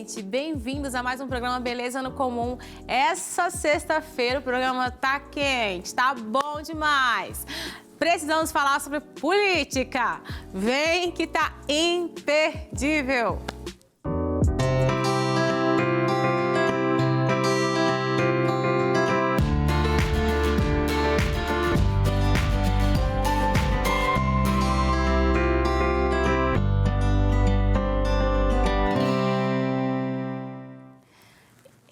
gente! Bem-vindos a mais um programa Beleza no Comum. Essa sexta-feira o programa tá quente, tá bom demais. Precisamos falar sobre política. Vem que tá imperdível.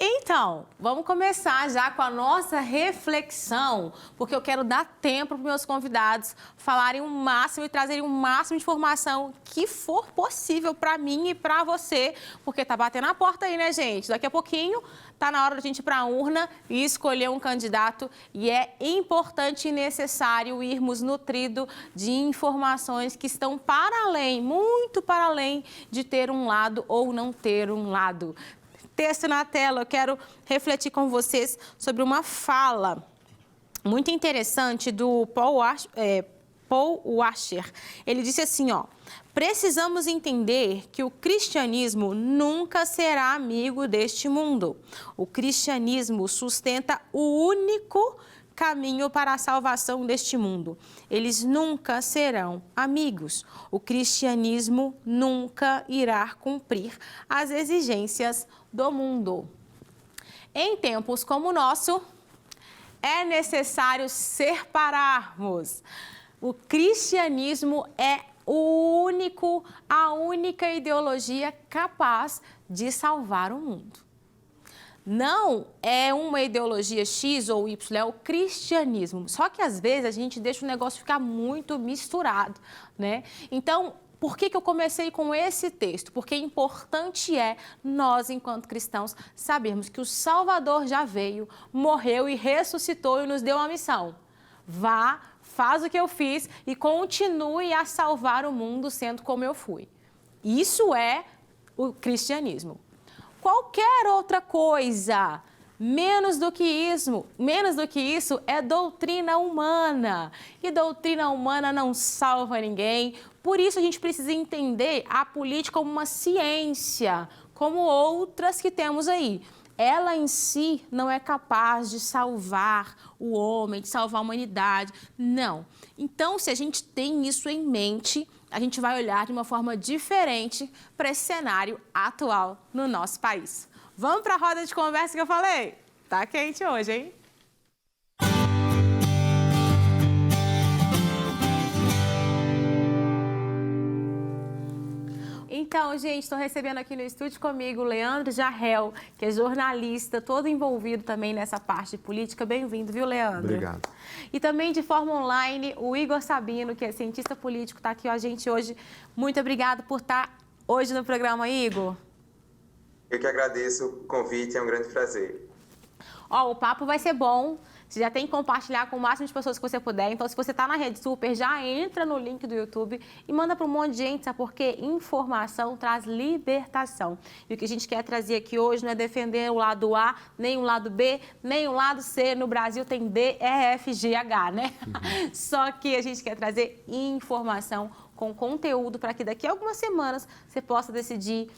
Então, vamos começar já com a nossa reflexão, porque eu quero dar tempo para os meus convidados falarem o máximo e trazerem o máximo de informação que for possível para mim e para você, porque tá batendo a porta aí, né, gente? Daqui a pouquinho tá na hora da gente ir para a urna e escolher um candidato e é importante e necessário irmos nutrido de informações que estão para além, muito para além de ter um lado ou não ter um lado. Texto na tela, eu quero refletir com vocês sobre uma fala muito interessante do Paul Washer. Ele disse assim, ó: precisamos entender que o cristianismo nunca será amigo deste mundo. O cristianismo sustenta o único caminho para a salvação deste mundo. Eles nunca serão amigos. O cristianismo nunca irá cumprir as exigências do mundo. Em tempos como o nosso, é necessário separarmos. O cristianismo é a única ideologia capaz de salvar o mundo. Não é uma ideologia X ou Y, é o cristianismo. Só que às vezes a gente deixa o negócio ficar muito misturado, né? Então, por que eu comecei com esse texto? Porque importante é nós, enquanto cristãos, sabermos que o Salvador já veio, morreu e ressuscitou e nos deu uma missão. Vá, faz o que eu fiz e continue a salvar o mundo sendo como eu fui. Isso é o cristianismo. Qualquer outra coisa, menos do que isso é doutrina humana. E doutrina humana não salva ninguém. Por isso a gente precisa entender a política como uma ciência, como outras que temos aí. Ela em si não é capaz de salvar o homem, de salvar a humanidade. Não. Então, se a gente tem isso em mente, a gente vai olhar de uma forma diferente para esse cenário atual no nosso país. Vamos para a roda de conversa que eu falei? Tá quente hoje, hein? Então, gente, estou recebendo aqui no estúdio comigo o Leandro Jarrell, que é jornalista, todo envolvido também nessa parte de política. Bem-vindo, viu, Leandro? Obrigado. E também de forma online, o Igor Sabino, que é cientista político, está aqui com a gente hoje. Muito obrigado por estar hoje no programa, Igor. Eu que agradeço o convite, é um grande prazer. Ó, o papo vai ser bom. Você já tem que compartilhar com o máximo de pessoas que você puder. Então, se você está na Rede Super, já entra no link do YouTube e manda para um monte de gente, sabe por quê? Informação traz libertação. E o que a gente quer trazer aqui hoje não é defender o lado A, nem o lado B, nem o lado C. No Brasil tem D, E, F, G, H, né? Só que a gente quer trazer informação com conteúdo para que daqui a algumas semanas você possa decidir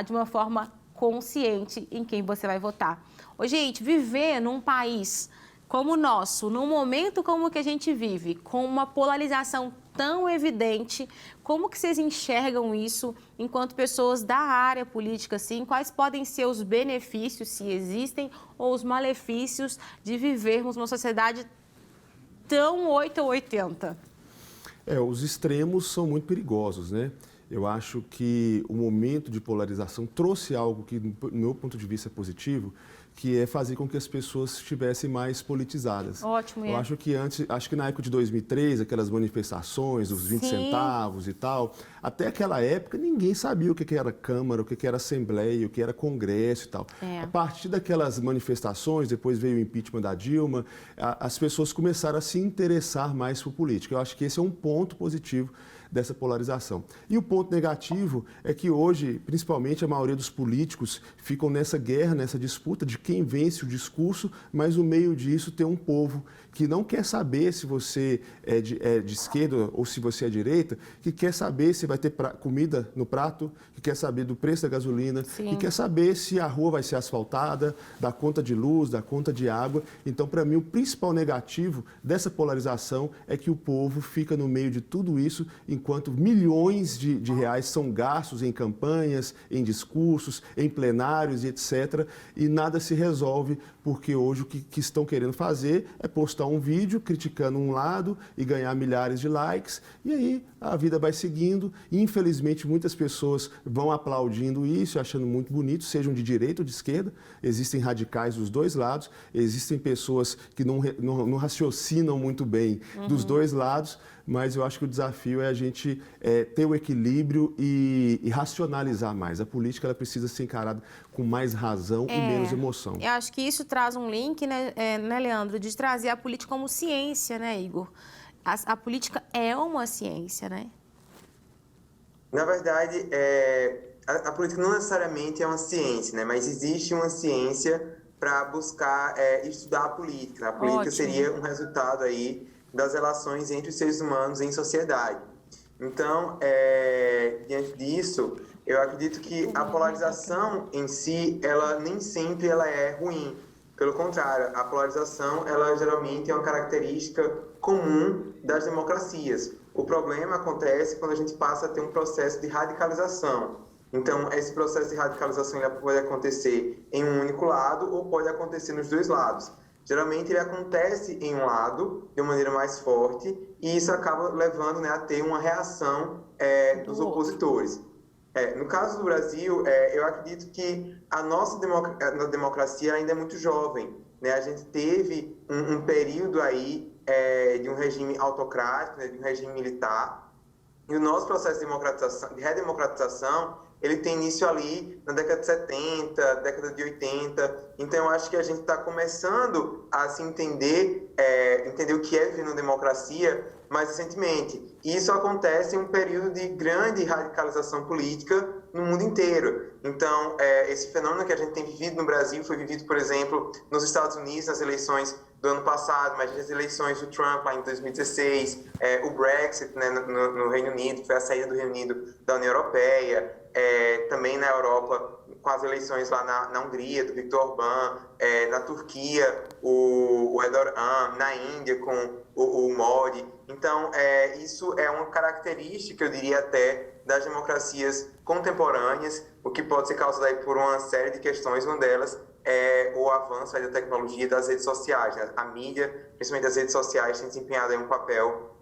de uma forma consciente em quem você vai votar. Ô, gente, viver num país como o nosso, num momento como o que a gente vive, com uma polarização tão evidente, como que vocês enxergam isso enquanto pessoas da área política, assim? Quais podem ser os benefícios, se existem, ou os malefícios de vivermos numa sociedade tão 8 ou 80? Os extremos são muito perigosos, né? Eu acho que o momento de polarização trouxe algo que, do meu ponto de vista, é positivo, que é fazer com que as pessoas estivessem mais politizadas. Ótimo, Eu acho que na época de 2003, aquelas manifestações dos 20 centavos e tal, até aquela época ninguém sabia o que era Câmara, o que era Assembleia, o que era Congresso e tal. A partir daquelas manifestações, depois veio o impeachment da Dilma, as pessoas começaram a se interessar mais por política. Eu acho que esse é um ponto positivo dessa polarização. E o ponto negativo é que hoje, principalmente, a maioria dos políticos ficam nessa guerra, nessa disputa de quem vence o discurso, mas no meio disso tem um povo que não quer saber se você é de esquerda ou se você é direita, que quer saber se vai ter comida no prato, que quer saber do preço da gasolina, que quer saber se a rua vai ser asfaltada, da conta de luz, da conta de água. Então, para mim, o principal negativo dessa polarização é que o povo fica no meio de tudo isso, enquanto milhões de reais são gastos em campanhas, em discursos, em plenários e etc. E nada se resolve, porque hoje o que estão querendo fazer é postar um vídeo criticando um lado e ganhar milhares de likes, e aí a vida vai seguindo. E, infelizmente, muitas pessoas vão aplaudindo isso, achando muito bonito, sejam de direita ou de esquerda. Existem radicais dos dois lados, existem pessoas que não raciocinam muito bem dos dois lados, mas eu acho que o desafio é a gente ter o equilíbrio e racionalizar mais. A política ela precisa ser encarada com mais razão e menos emoção. Eu acho que isso traz um link, né, Leandro, de trazer a política como ciência, né, Igor? A política é uma ciência, né? Na verdade, a política não necessariamente é uma ciência, né? Mas existe uma ciência para buscar estudar a política. A política seria um resultado aí das relações entre os seres humanos em sociedade. Então, diante disso, eu acredito que a polarização em si, ela nem sempre ela é ruim. Pelo contrário, a polarização, ela geralmente é uma característica comum das democracias. O problema acontece quando a gente passa a ter um processo de radicalização. Então, esse processo de radicalização ele pode acontecer em um único lado ou pode acontecer nos dois lados. Geralmente, ele acontece em um lado, de uma maneira mais forte, e isso acaba levando, né, a ter uma reação dos opositores. No caso do Brasil, eu acredito que a nossa democracia ainda é muito jovem, né? A gente teve um período aí de um regime autocrático, né, de um regime militar, e o nosso processo de redemocratização, ele tem início ali na década de 70, década de 80. Então, eu acho que a gente está começando a se entender o que é viver numa democracia mais recentemente. E isso acontece em um período de grande radicalização política no mundo inteiro. Então, esse fenômeno que a gente tem vivido no Brasil foi vivido, por exemplo, nos Estados Unidos, nas eleições do ano passado, mas as eleições do Trump lá em 2016, o Brexit, né, no Reino Unido, que foi a saída do Reino Unido da União Europeia, também na Europa, com as eleições lá na Hungria, do Viktor Orbán, na Turquia, o Erdogan, na Índia, com o Modi. Então, isso é uma característica, eu diria até, das democracias contemporâneas, o que pode ser causado aí por uma série de questões, uma delas é o avanço aí da tecnologia e das redes sociais, né? A mídia, principalmente as redes sociais, tem desempenhado aí um papel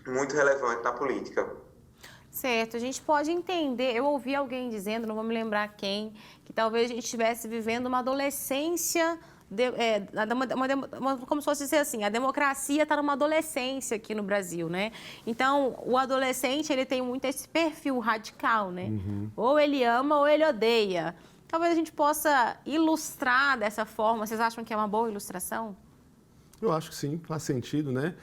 muito relevante na política. Certo, a gente pode entender, eu ouvi alguém dizendo, não vou me lembrar quem, que talvez a gente estivesse vivendo uma adolescência, como se fosse dizer assim, a democracia está numa adolescência aqui no Brasil, né? Então, o adolescente, ele tem muito esse perfil radical, né? Ou ele ama ou ele odeia. Talvez a gente possa ilustrar dessa forma, vocês acham que é uma boa ilustração? Eu acho que sim, faz sentido, né?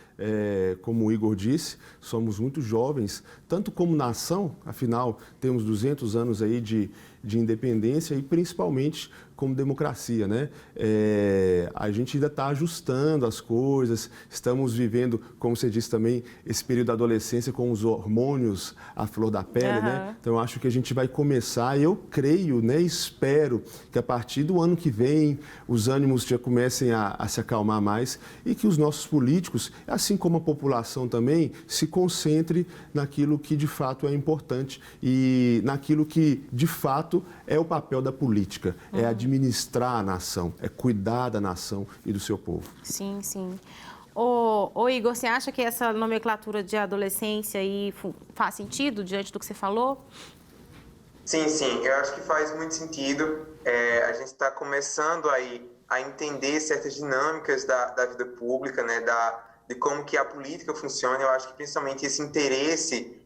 Como o Igor disse, somos muito jovens, tanto como nação, afinal, temos 200 anos aí de independência e principalmente como democracia, né? A gente ainda está ajustando as coisas, estamos vivendo, como você disse também, esse período da adolescência com os hormônios à flor da pele, né? Então, eu acho que a gente vai começar, eu creio, né? Espero que a partir do ano que vem os ânimos já comecem a se acalmar mais e que os nossos políticos, assim como a população também, se concentre naquilo que de fato é importante e naquilo que de fato é o papel da política, é administrar a nação, é cuidar da nação e do seu povo. Sim, sim. Ô Igor, você acha que essa nomenclatura de adolescência aí faz sentido diante do que você falou? Sim, sim, eu acho que faz muito sentido. A gente está começando aí a entender certas dinâmicas da vida pública, né, de como que a política funciona. Eu acho que principalmente esse interesse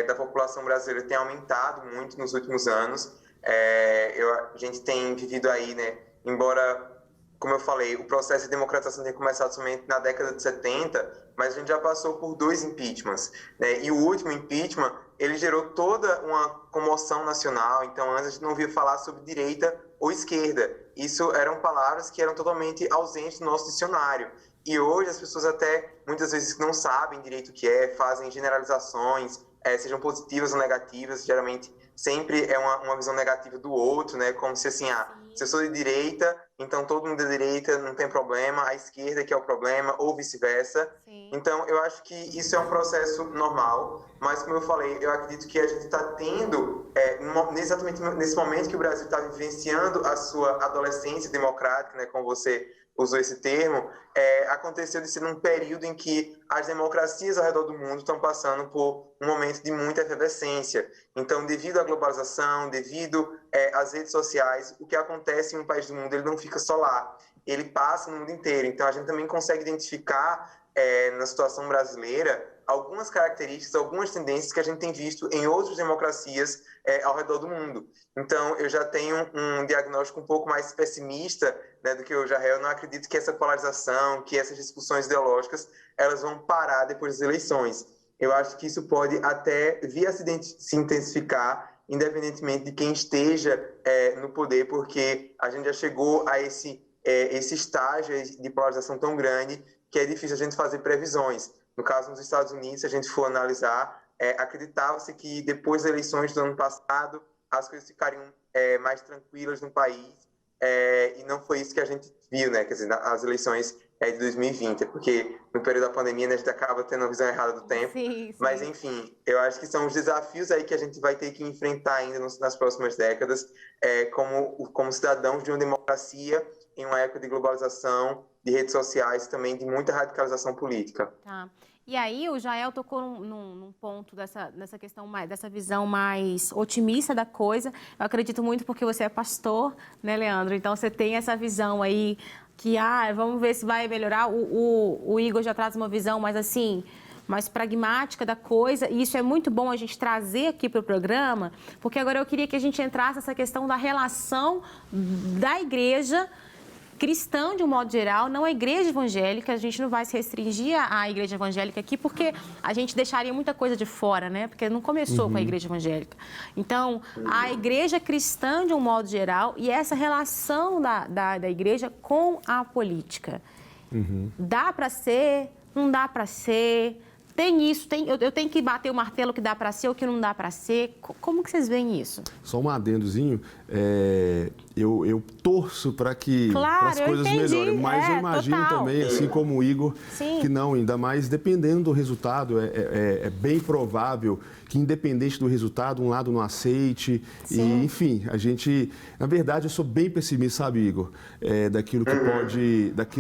da população brasileira tem aumentado muito nos últimos anos. A gente tem vivido aí, né, embora como eu falei, o processo de democratização tem começado somente na década de 70, mas a gente já passou por 2 impeachments, né? E o último impeachment, ele gerou toda uma comoção nacional. Então, antes a gente não ouvia falar sobre direita ou esquerda. Isso eram palavras que eram totalmente ausentes do nosso dicionário. E hoje as pessoas até, muitas vezes, não sabem direito o que é, fazem generalizações, sejam positivas ou negativas, geralmente sempre é uma visão negativa do outro, né? Como se assim, se eu sou de direita, então todo mundo é de direita, não tem problema, a esquerda que é o problema, ou vice-versa. Então, eu acho que isso é um processo normal, mas como eu falei, eu acredito que a gente está tendo, exatamente nesse momento que o Brasil está vivenciando a sua adolescência democrática, né? Como você usou esse termo, aconteceu de ser num período em que as democracias ao redor do mundo estão passando por um momento de muita efervescência. Então, devido à globalização, devido às redes sociais, o que acontece em um país do mundo, ele não fica só lá, ele passa no mundo inteiro. Então, a gente também consegue identificar, na situação brasileira, algumas características, algumas tendências que a gente tem visto em outras democracias ao redor do mundo. Então, eu já tenho um diagnóstico um pouco mais pessimista, né, do que o Jael. Eu não acredito que essa polarização, que essas discussões ideológicas, elas vão parar depois das eleições. Eu acho que isso pode até vir a se intensificar, independentemente de quem esteja no poder, porque a gente já chegou a esse estágio de polarização tão grande que é difícil a gente fazer previsões. No caso, nos Estados Unidos, se a gente for analisar, acreditava-se que depois das eleições do ano passado, as coisas ficariam mais tranquilas no país, e não foi isso que a gente viu, né? Quer dizer, as eleições de 2020, porque no período da pandemia, né, a gente acaba tendo uma visão errada do tempo. Sim. Mas, enfim, eu acho que são os desafios aí que a gente vai ter que enfrentar ainda nas próximas décadas, como cidadãos de uma democracia em uma época de globalização, de redes sociais e também de muita radicalização política. Tá. E aí o Jael tocou num ponto dessa questão, dessa visão mais otimista da coisa. Eu acredito muito porque você é pastor, né, Leandro? Então você tem essa visão aí que, vamos ver se vai melhorar. O Igor já traz uma visão mais assim, mais pragmática da coisa, e isso é muito bom a gente trazer aqui para o programa, porque agora eu queria que a gente entrasse nessa questão da relação da igreja cristã, de um modo geral, não a igreja evangélica. A gente não vai se restringir à igreja evangélica aqui, porque a gente deixaria muita coisa de fora, né? Porque não começou com a igreja evangélica. Então, a igreja cristã, de um modo geral, e essa relação da igreja com a política. Dá para ser, não dá para ser, tem isso, eu tenho que bater o martelo que dá para ser ou que não dá para ser. Como que vocês veem isso? Só um adendozinho, eu torço para que as coisas melhorem, mas eu imagino total. Também, assim como o Igor, Sim. que não, ainda mais dependendo do resultado, é bem provável que, independente do resultado, um lado não aceite. Sim. E, enfim, a gente, na verdade, eu sou bem pessimista, sabe, Igor, daquilo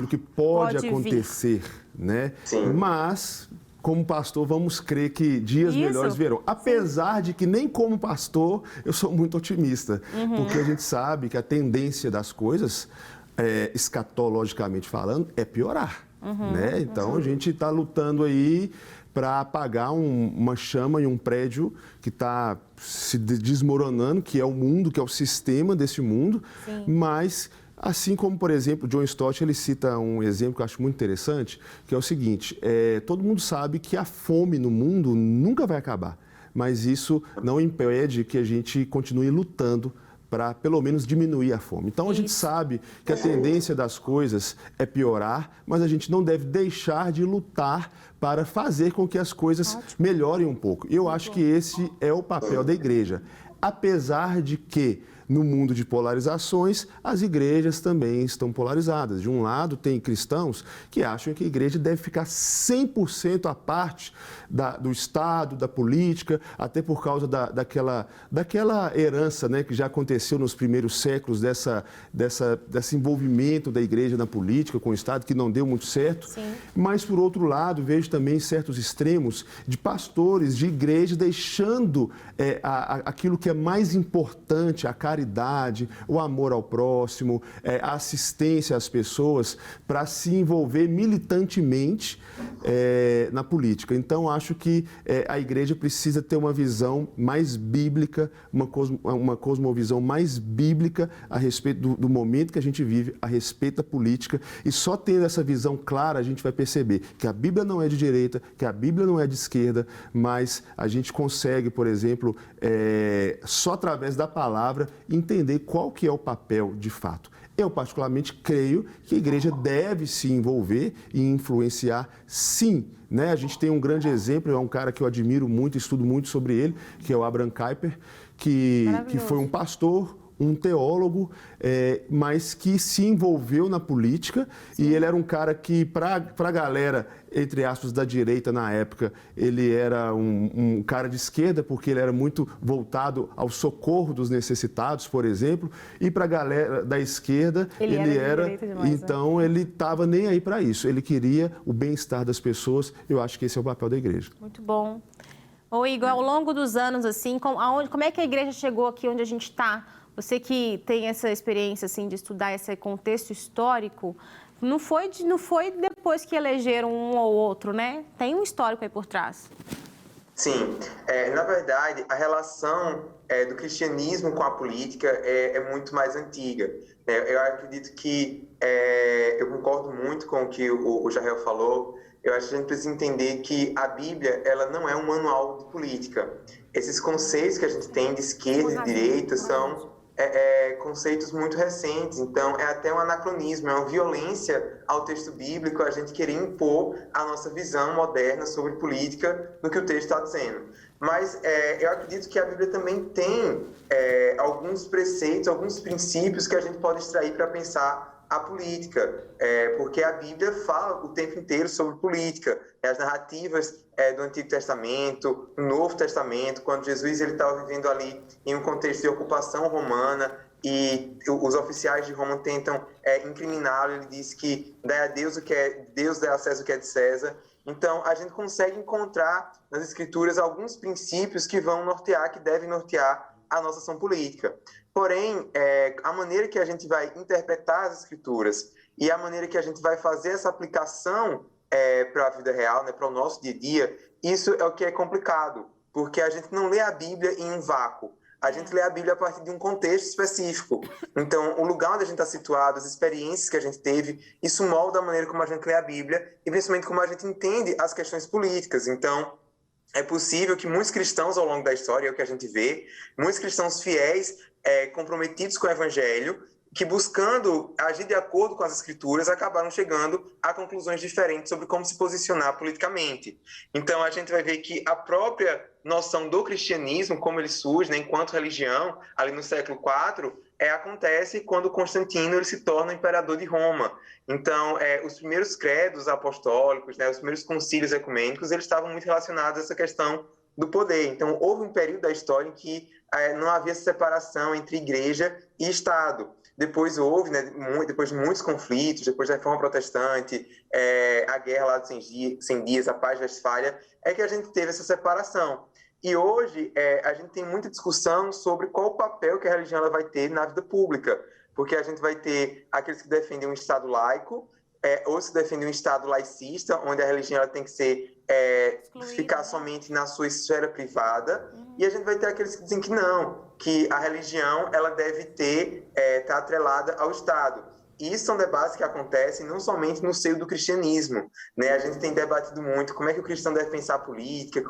que pode acontecer, né? Sim. Mas, como pastor, vamos crer que dias melhores virão. Apesar de que nem como pastor eu sou muito otimista, porque a gente sabe que a tendência das coisas, escatologicamente falando, é piorar. Né? Então, a gente está lutando aí para apagar uma chama em um prédio que está se desmoronando, que é o mundo, que é o sistema desse mundo, Sim. mas... Assim como, por exemplo, John Stott, ele cita um exemplo que eu acho muito interessante, que é o seguinte, todo mundo sabe que a fome no mundo nunca vai acabar, mas isso não impede que a gente continue lutando para, pelo menos, diminuir a fome. Então, a gente sabe que a tendência das coisas é piorar, mas a gente não deve deixar de lutar para fazer com que as coisas melhorem um pouco. E eu acho que esse é o papel da igreja, apesar de que, no mundo de polarizações, as igrejas também estão polarizadas. De um lado, tem cristãos que acham que a igreja deve ficar 100% à parte do Estado, da política, até por causa daquela herança, né, que já aconteceu nos primeiros séculos, desse envolvimento da igreja na política com o Estado, que não deu muito certo. Sim. Mas, por outro lado, vejo também certos extremos de pastores, de igrejas, deixando aquilo que é mais importante, a caridade, caridade, o amor ao próximo, a assistência às pessoas para se envolver militantemente na política. Então, acho que a igreja precisa ter uma visão mais bíblica, uma cosmovisão mais bíblica a respeito do momento que a gente vive, a respeito da política, e só tendo essa visão clara a gente vai perceber que a Bíblia não é de direita, que a Bíblia não é de esquerda, mas a gente consegue, por exemplo, só através da palavra, entender qual que é o papel de fato. Eu, particularmente, creio que a igreja deve se envolver e influenciar, sim. Né? A gente tem um grande exemplo, é um cara que eu admiro muito, estudo muito sobre ele, que é o Abraham Kuyper, que foi um pastor, um teólogo, mas que se envolveu na política. Sim. E ele era um cara que, para a galera, entre aspas, da direita na época, ele era um cara de esquerda, porque ele era muito voltado ao socorro dos necessitados, por exemplo, e para a galera da esquerda, ele era demais, então, ele estava nem aí para isso, ele queria o bem-estar das pessoas. Eu acho que esse é o papel da igreja. Muito bom. Ô Igor, ao longo dos anos, assim, como é que a igreja chegou aqui onde a gente está? Você que tem essa experiência assim, de estudar esse contexto histórico, não foi depois que elegeram um ou outro, né? Tem um histórico aí por trás. Sim. Na verdade, a relação do cristianismo com a política é muito mais antiga. Eu acredito que, eu concordo muito com o que o Jael falou. Eu acho que a gente precisa entender que a Bíblia ela não é um manual de política. Esses conceitos que a gente tem de esquerda e de direita são conceitos muito recentes, então é até um anacronismo, é uma violência ao texto bíblico a gente querer impor a nossa visão moderna sobre política no que o texto está dizendo. Mas eu acredito que a Bíblia também tem alguns preceitos, alguns princípios que a gente pode extrair para pensar a política, porque a Bíblia fala o tempo inteiro sobre política. As narrativas do Antigo Testamento, no Novo Testamento, quando Jesus estava vivendo ali em um contexto de ocupação romana e os oficiais de Roma tentam incriminá-lo, ele diz que dá a Deus o que é Deus, dá a César o que é de César. Então, a gente consegue encontrar nas Escrituras alguns princípios que vão nortear, que devem nortear a nossa ação política. Porém, a maneira que a gente vai interpretar as Escrituras e a maneira que a gente vai fazer essa aplicação para a vida real, né, para o nosso dia a dia, isso é o que é complicado, porque a gente não lê a Bíblia em um vácuo. A gente lê a Bíblia a partir de um contexto específico. Então, o lugar onde a gente está situado, as experiências que a gente teve, isso molda a maneira como a gente lê a Bíblia e principalmente como a gente entende as questões políticas. Então, é possível que muitos cristãos ao longo da história, é o que a gente vê, muitos cristãos fiéis, comprometidos com o Evangelho, que buscando agir de acordo com as Escrituras, acabaram chegando a conclusões diferentes sobre como se posicionar politicamente. Então, a gente vai ver que a própria noção do cristianismo, como ele surge, né, enquanto religião, ali no século IV, acontece quando Constantino ele se torna imperador de Roma. Então, os primeiros credos apostólicos, né, os primeiros concílios ecumênicos, eles estavam muito relacionados a essa questão do poder. Então, houve um período da história em que não havia separação entre igreja e Estado. Depois houve, né, depois de muitos conflitos, depois da Reforma Protestante, a Guerra lá dos 100 Dias, a Paz de Westfália, que a gente teve essa separação. E hoje a gente tem muita discussão sobre qual o papel que a religião ela vai ter na vida pública, porque a gente vai ter aqueles que defendem um Estado laico, ou se defendem um Estado laicista, onde a religião ela tem que ser ficar somente na sua esfera privada, e a gente vai ter aqueles que dizem que não, que a religião ela deve estar atrelada ao Estado. E isso são debates que acontecem não somente no seio do cristianismo, né? A gente tem debatido muito como é que o cristão deve pensar a política,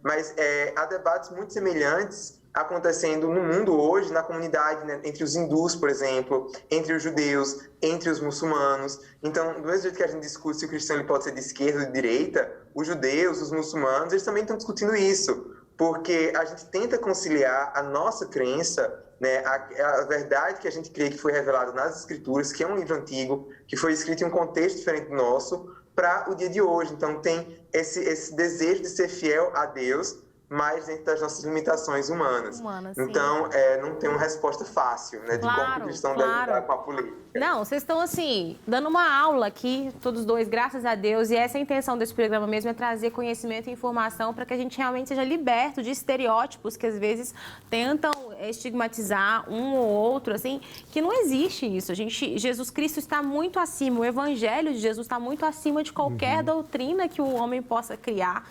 mas há debates muito semelhantes acontecendo no mundo hoje, na comunidade, né? Entre os hindus, por exemplo, entre os judeus, entre os muçulmanos. Então, do mesmo jeito que a gente discute se o cristão ele pode ser de esquerda ou de direita, os judeus, os muçulmanos, eles também estão discutindo isso, porque a gente tenta conciliar a nossa crença, né, a verdade que a gente crê que foi revelada nas Escrituras, que é um livro antigo, que foi escrito em um contexto diferente do nosso, para o dia de hoje. Então, tem esse desejo de ser fiel a Deus, mas dentro das nossas limitações humanas. Então, não tem uma resposta fácil, né, de como o cristão deve lidar com a política. Não, vocês estão, assim, dando uma aula aqui, todos dois, graças a Deus, e essa é a intenção desse programa mesmo, é trazer conhecimento e informação para que a gente realmente seja liberto de estereótipos que, às vezes, tentam estigmatizar um ou outro, assim, que não existe isso. Jesus Cristo está muito acima, o evangelho de Jesus está muito acima de qualquer doutrina que o homem possa criar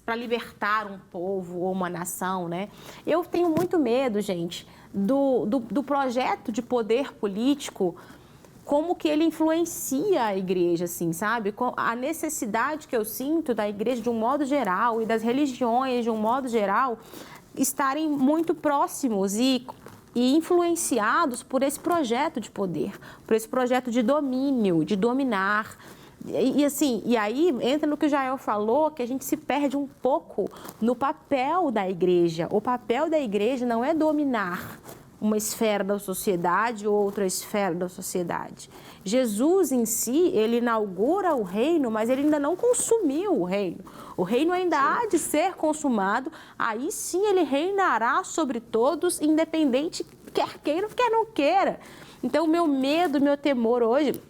para libertar um povo ou uma nação, né? Eu tenho muito medo, gente, do projeto de poder político, como que ele influencia a igreja, assim, sabe? A necessidade que eu sinto da igreja de um modo geral e das religiões de um modo geral estarem muito próximos e influenciados por esse projeto de poder, por esse projeto de domínio, de dominar. E aí entra no que o Jael falou, que a gente se perde um pouco no papel da igreja. O papel da igreja não é dominar uma esfera da sociedade ou outra esfera da sociedade. Jesus em si, ele inaugura o reino, mas ele ainda não consumiu o reino. O reino ainda há de ser consumado, aí sim ele reinará sobre todos, independente, quer queira, quer não queira. Então, o meu medo, meu temor hoje,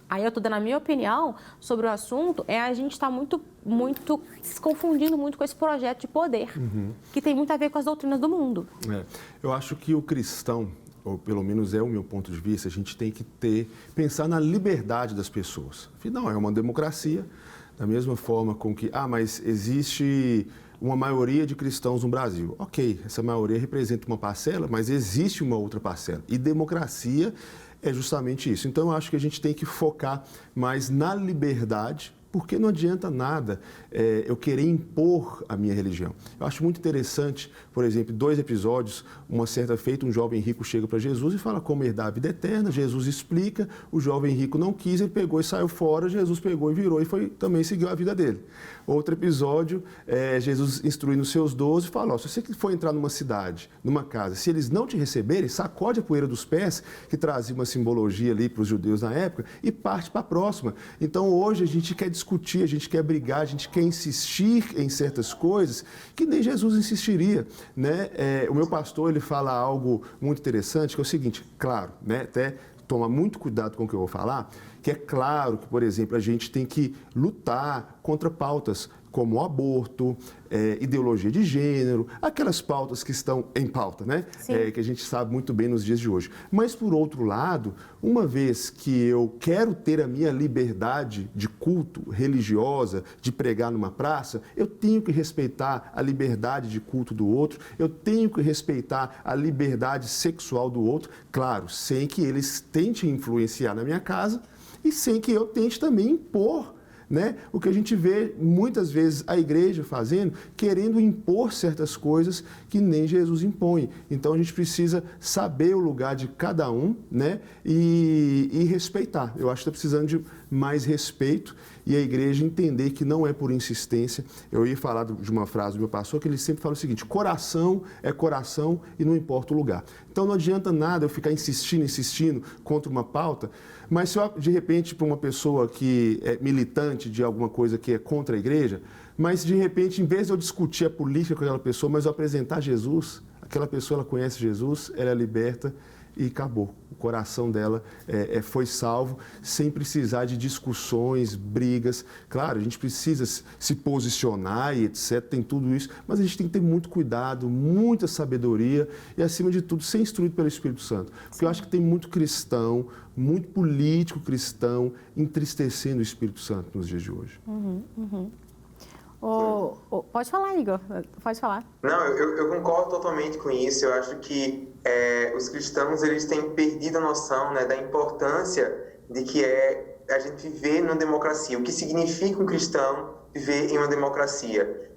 aí eu estou dando a minha opinião sobre o assunto, a gente está muito se confundindo muito com esse projeto de poder, que tem muito a ver com as doutrinas do mundo. Eu acho que o cristão, ou pelo menos é o meu ponto de vista, a gente tem que pensar na liberdade das pessoas. Afinal, é uma democracia, da mesma forma com que, mas existe uma maioria de cristãos no Brasil. Ok, essa maioria representa uma parcela, mas existe uma outra parcela. E democracia é justamente isso. Então, eu acho que a gente tem que focar mais na liberdade, porque não adianta nada eu querer impor a minha religião. Eu acho muito interessante, por exemplo, 2 episódios, uma certa feita, um jovem rico chega para Jesus e fala como herdar a vida eterna, Jesus explica, o jovem rico não quis, ele pegou e saiu fora, Jesus pegou e virou e também seguiu a vida dele. Outro episódio, Jesus instruindo os seus 12 e fala, se você for entrar numa cidade, numa casa, se eles não te receberem, sacode a poeira dos pés, que trazia uma simbologia ali para os judeus na época, e parte para a próxima. Então, hoje a gente quer discutir, a gente quer brigar, a gente quer insistir em certas coisas que nem Jesus insistiria, né? O meu pastor, ele fala algo muito interessante, que é o seguinte, claro, né? Até toma muito cuidado com o que eu vou falar, que é claro que, por exemplo, a gente tem que lutar contra pautas como o aborto, ideologia de gênero, aquelas pautas que estão em pauta, né? Que a gente sabe muito bem nos dias de hoje. Mas, por outro lado, uma vez que eu quero ter a minha liberdade de culto religiosa, de pregar numa praça, eu tenho que respeitar a liberdade de culto do outro, eu tenho que respeitar a liberdade sexual do outro, claro, sem que eles tentem influenciar na minha casa e sem que eu tente também impor, né? O que a gente vê muitas vezes a igreja fazendo, querendo impor certas coisas que nem Jesus impõe. Então a gente precisa saber o lugar de cada um, né? E respeitar. Eu acho que está precisando de mais respeito e a igreja entender que não é por insistência. Eu ia falar de uma frase do meu pastor que ele sempre fala o seguinte: coração é coração e não importa o lugar. Então não adianta nada eu ficar insistindo contra uma pauta, mas se eu, de repente, para uma pessoa que é militante de alguma coisa que é contra a igreja, mas de repente, em vez de eu discutir a política com aquela pessoa, mas eu apresentar Jesus, aquela pessoa ela conhece Jesus, ela é liberta e acabou. O coração dela foi salvo sem precisar de discussões, brigas. Claro, a gente precisa se posicionar e etc, tem tudo isso, mas a gente tem que ter muito cuidado, muita sabedoria e, acima de tudo, ser instruído pelo Espírito Santo. Porque eu acho que tem muito cristão, muito político cristão entristecendo o Espírito Santo nos dias de hoje. Pode falar, Igor. Pode falar. Não, eu concordo totalmente com isso. Eu acho que os cristãos eles têm perdido a noção, né, da importância de que a gente viver numa democracia. O que significa um cristão viver em uma democracia?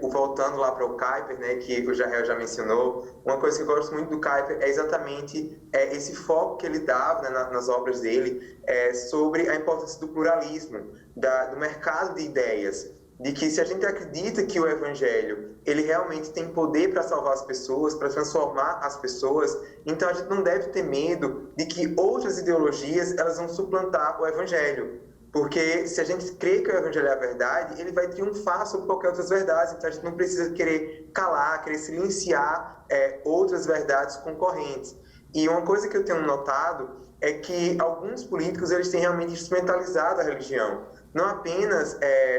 Voltando lá para o Kuyper, né, que o Jael já mencionou, uma coisa que eu gosto muito do Kuyper é exatamente esse foco que ele dava, né, nas obras dele sobre a importância do pluralismo, do mercado de ideias, de que se a gente acredita que o Evangelho ele realmente tem poder para salvar as pessoas, para transformar as pessoas, então a gente não deve ter medo de que outras ideologias elas vão suplantar o Evangelho. Porque se a gente crê que o Evangelho é a verdade, ele vai triunfar sobre qualquer outras verdades. Então a gente não precisa querer calar, querer silenciar outras verdades concorrentes. E uma coisa que eu tenho notado é que alguns políticos eles têm realmente instrumentalizado a religião. Não apenas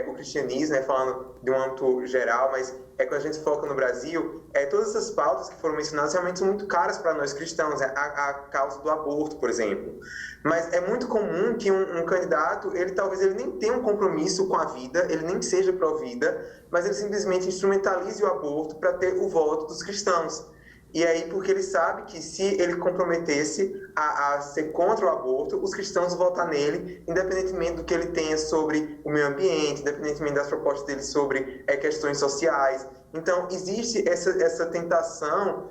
o cristianismo, falando de um âmbito geral, mas quando a gente foca no Brasil, todas essas pautas que foram mencionadas realmente são muito caras para nós cristãos, a causa do aborto, por exemplo. Mas é muito comum que um candidato, talvez ele nem tenha um compromisso com a vida, ele nem seja pró-vida, mas ele simplesmente instrumentalize o aborto para ter o voto dos cristãos. E aí, porque ele sabe que se ele comprometesse a ser contra o aborto, os cristãos vão votar nele, independentemente do que ele tenha sobre o meio ambiente, independentemente das propostas dele sobre questões sociais. Então, existe essa tentação,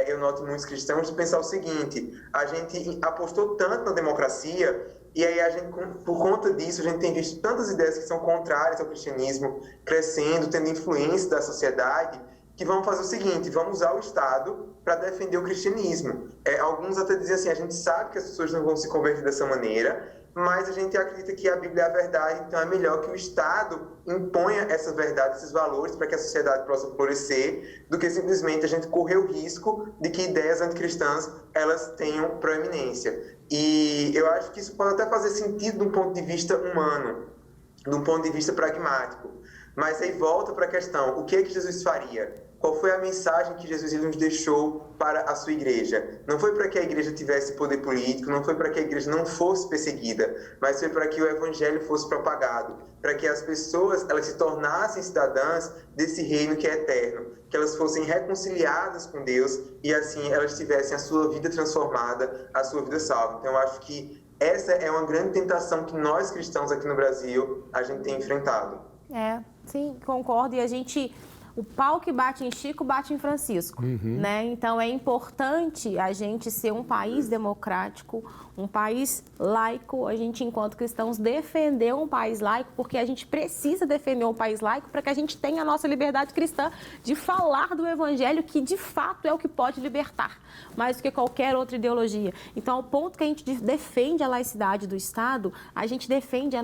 eu noto muitos cristãos, de pensar o seguinte: a gente apostou tanto na democracia, e aí a gente, por conta disso, a gente tem visto tantas ideias que são contrárias ao cristianismo crescendo, tendo influência da sociedade, que vão fazer o seguinte: vamos usar o Estado para defender o cristianismo. Alguns até dizem assim: a gente sabe que as pessoas não vão se converter dessa maneira, mas a gente acredita que a Bíblia é a verdade, então é melhor que o Estado imponha essa verdade, esses valores, para que a sociedade possa florescer, do que simplesmente a gente correr o risco de que ideias anticristãs elas tenham proeminência. E eu acho que isso pode até fazer sentido de um ponto de vista humano, de um ponto de vista pragmático. Mas aí volta para a questão: o que é que Jesus faria? Qual foi a mensagem que Jesus nos deixou para a sua igreja? Não foi para que a igreja tivesse poder político, não foi para que a igreja não fosse perseguida, mas foi para que o evangelho fosse propagado, para que as pessoas elas se tornassem cidadãs desse reino que é eterno, que elas fossem reconciliadas com Deus e assim elas tivessem a sua vida transformada, a sua vida salva. Então eu acho que essa é uma grande tentação que nós cristãos aqui no Brasil a gente tem enfrentado. Sim, concordo. E o pau que bate em Chico, bate em Francisco, né? Então, é importante a gente ser um país democrático, um país laico, a gente, enquanto cristãos, defender um país laico, porque a gente precisa defender um país laico para que a gente tenha a nossa liberdade cristã de falar do evangelho, que, de fato, é o que pode libertar, mais do que qualquer outra ideologia. Então, ao ponto que a gente defende a laicidade do Estado, a gente defende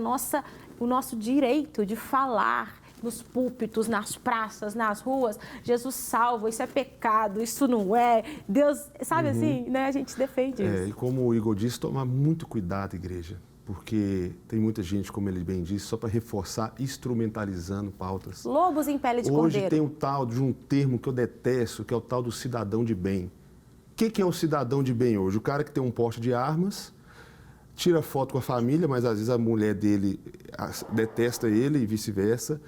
o nosso direito de falar nos púlpitos, nas praças, nas ruas: Jesus salva, isso é pecado, isso não é, Deus, sabe assim, né? A gente defende isso. E como o Igor disse, tomar muito cuidado, igreja, porque tem muita gente, como ele bem disse, só para reforçar, instrumentalizando pautas. Lobos em pele de cordeiro. Hoje tem o tal de um termo que eu detesto, que é o tal do cidadão de bem. O que é o cidadão de bem hoje? O cara que tem um porte de armas, tira foto com a família, mas às vezes a mulher dele detesta ele e vice-versa.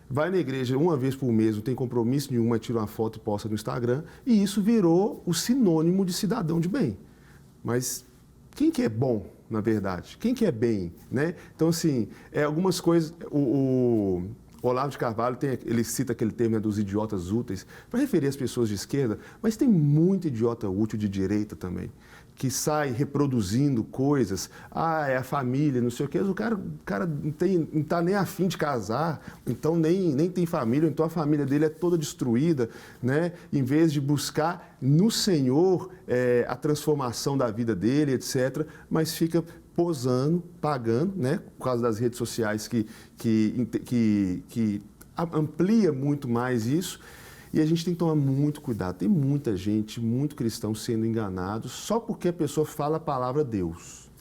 Vai na igreja uma vez por mês, não tem compromisso nenhum, mas tira uma foto e posta no Instagram. E isso virou o sinônimo de cidadão de bem. Mas quem que é bom, na verdade? Quem que é bem, né? Então, assim, algumas coisas... O Olavo de Carvalho, ele cita aquele termo dos idiotas úteis para referir às pessoas de esquerda, mas tem muito idiota útil de direita também, que sai reproduzindo coisas: é a família, não sei o quê. O cara não está nem afim de casar, então nem tem família, então a família dele é toda destruída, né? Em vez de buscar no Senhor a transformação da vida dele, etc., mas fica posando, pagando, né? Por causa das redes sociais que amplia muito mais isso. E a gente tem que tomar muito cuidado. Tem muita gente, muito cristão sendo enganado só porque a pessoa fala a palavra Deus.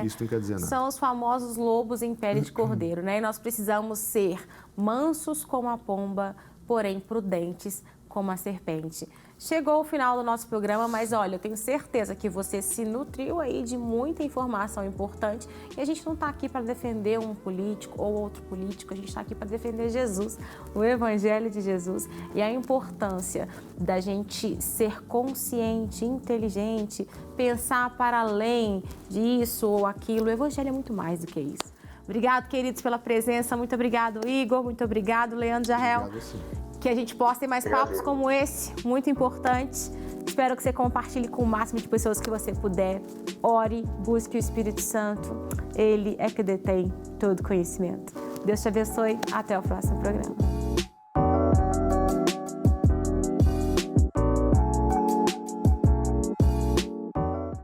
Isso não quer dizer nada. São os famosos lobos em pele de cordeiro, né? E nós precisamos ser mansos como a pomba, porém prudentes como a serpente. Chegou o final do nosso programa, mas olha, eu tenho certeza que você se nutriu aí de muita informação importante, e a gente não está aqui para defender um político ou outro político, a gente está aqui para defender Jesus, o Evangelho de Jesus, e a importância da gente ser consciente, inteligente, pensar para além disso ou aquilo. O Evangelho é muito mais do que isso. Obrigado, queridos, pela presença. Muito obrigado, Igor. Muito obrigado, Leandro Jarrell. Obrigado, sim. Que a gente possa ter mais papos como esse, muito importantes. Espero que você compartilhe com o máximo de pessoas que você puder. Ore, busque o Espírito Santo. Ele é que detém todo conhecimento. Deus te abençoe. Até o próximo programa.